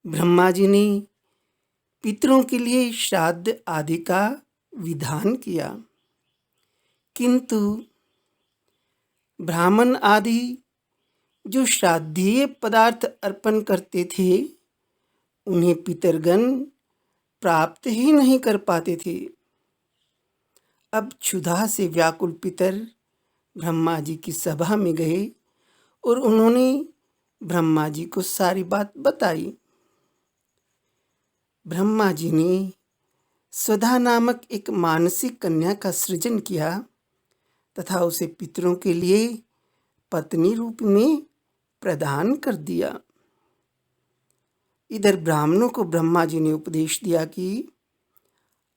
ब्रह्मा जी ने पितरों के लिए श्राद्ध आदि का विधान किया, किंतु ब्राह्मण आदि जो श्राद्धीय पदार्थ अर्पण करते थे उन्हें पितरगण प्राप्त ही नहीं कर पाते थे। अब क्षुधा से व्याकुल पितर ब्रह्मा जी की सभा में गए और उन्होंने ब्रह्मा जी को सारी बात बताई। ब्रह्मा जी ने स्वधा नामक एक मानसिक कन्या का सृजन किया तथा उसे पितरों के लिए पत्नी रूप में प्रदान कर दिया। इधर ब्राह्मणों को ब्रह्मा जी ने उपदेश दिया कि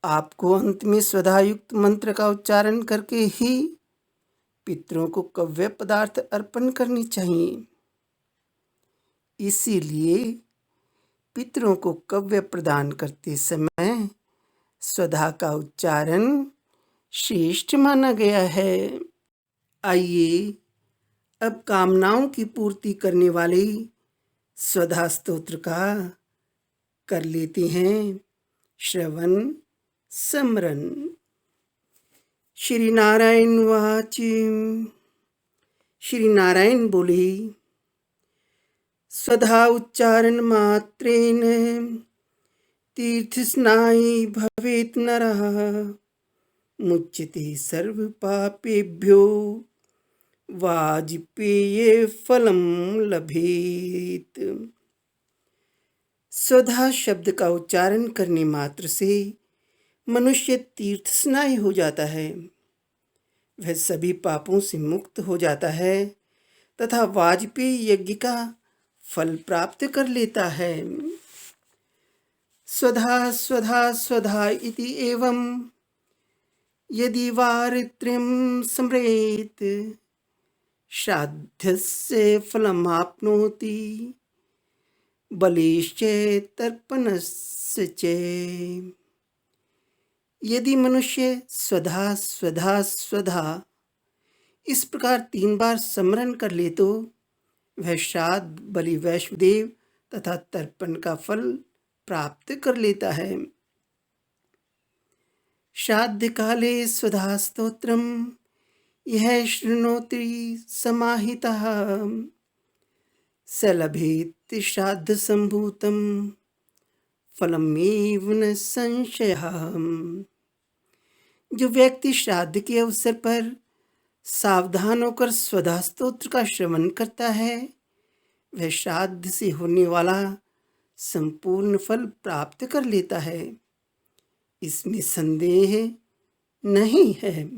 आपको अंत में स्वधायुक्त मंत्र का उच्चारण करके ही पितरों को कव्य पदार्थ अर्पण करनी चाहिए। इसीलिए पितरों को कव्य प्रदान करते समय स्वधा का उच्चारण श्रेष्ठ माना गया है। आइए अब कामनाओं की पूर्ति करने वाले स्वधा स्तोत्र का कर लेते हैं श्रवण समरण। श्री नारायण वाच। श्री नारायण बोले, स्वधा उच्चारण मात्रेण तीर्थस्नायी भवेत् नरः मुच्यते सर्व पापेभ्यो वाजपेय फलम लभेत। स्वधा शब्द का उच्चारण करने मात्र से मनुष्य तीर्थ स्नायी हो जाता है, वह सभी पापों से मुक्त हो जाता है तथा वाजपेय यज्ञ का फल प्राप्त कर लेता है। स्वधा स्वधा स्वधा इति एवं यदि वारित्र्यं स्मरेत् श्राद्धस्य फलमाप्नोति बलिश्च तर्पणस्य च। यदि मनुष्य स्वधा स्वधा स्वधा इस प्रकार 3 बार स्मरण कर ले तो वह श्राद्ध, बलि, वैश्वदेव तथा तर्पण का फल प्राप्त कर लेता है। श्राद्ध काले स्वधा स्तोत्रम यह शृणोति समाहितः स लभेत् श्राद्ध संभूतं फलमेव न संशयः। जो व्यक्ति श्राद्ध के अवसर पर सावधान होकर स्वधा स्तोत्र का श्रवण करता है वह श्राद्ध से होने वाला संपूर्ण फल प्राप्त कर लेता है, इसमें संदेह नहीं है।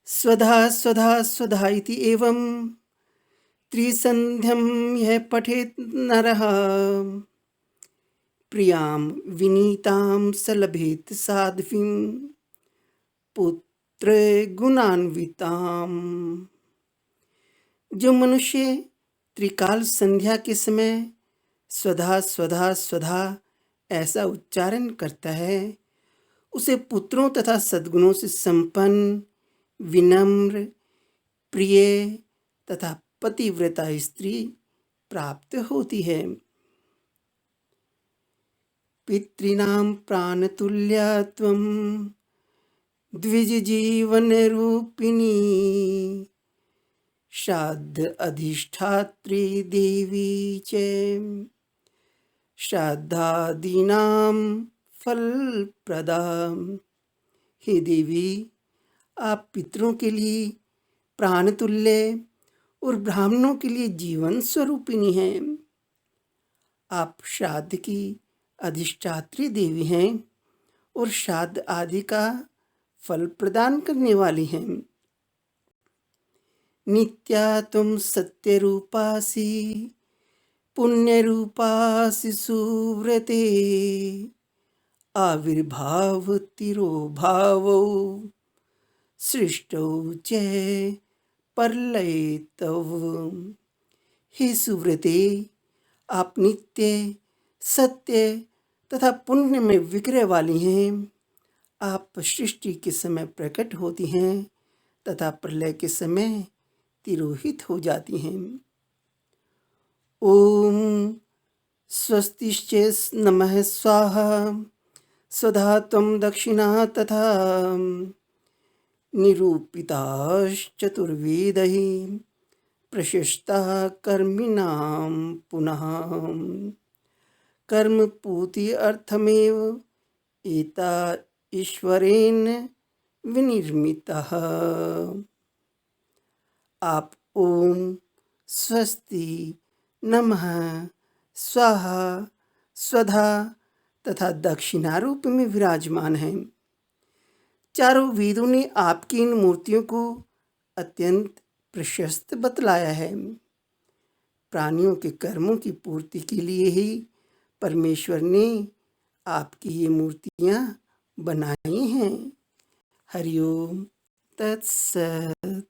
स्वधा स्वधा स्वधा इति एवं त्रिसंध्यं यह पठेत् नरः प्रियां विनीतां स लभेत् साध्वीं पुत्र गुणान्वितां। जो मनुष्य त्रिकाल संध्या के समय स्वधा स्वधा स्वधा ऐसा उच्चारण करता है उसे पुत्रों तथा सद्गुणों से संपन्न, विनम्र, प्रिय तथा पतिव्रता स्त्री प्राप्त होती है। पितॄणां प्राणतुल्या त्वं द्विज जीवन रूपिणी श्राद्ध अधिष्ठात्री देवी च श्राद्धादीनां फलप्रदा। हे देवी, आप पितरों के लिए प्राणतुल्य और ब्राह्मणों के लिए जीवन स्वरूपिणी हैं। आप श्राद्ध की अधिष्ठात्री देवी हैं और श्राद्ध आदि का फल प्रदान करने वाली हैं। नित्या तुम सत्य रूपासी पुण्य रूपासी सुव्रते आविर्भाव तिरोभावो सृष्टौ च परलयतव। हे सुव्रते, आप नित्य, सत्य तथा पुण्य में विग्रह वाली हैं। आप सृष्टि के समय प्रकट होती हैं तथा प्रलय के समय तिरोहित हो जाती हैं। ओम स्वस्तिश्चेत् नमः स्वाहा स्वधा त्वं दक्षिणा तथा निरूपिताश्चतुर्वेदैः प्रशस्ताः कर्मिणां पुनः कर्मपूति अर्थमेव एता ईश्वरेण विनिर्मितः। आप ओम स्वस्ति नमः स्वाहा स्वधा तथा दक्षिणा रूप में विराजमान हैं। चारों वेदों ने आपकी इन मूर्तियों को अत्यंत प्रशस्त बतलाया है। प्राणियों के कर्मों की पूर्ति के लिए ही परमेश्वर ने आपकी ये मूर्तियां बनाई हैं। हरिओम तत्सत।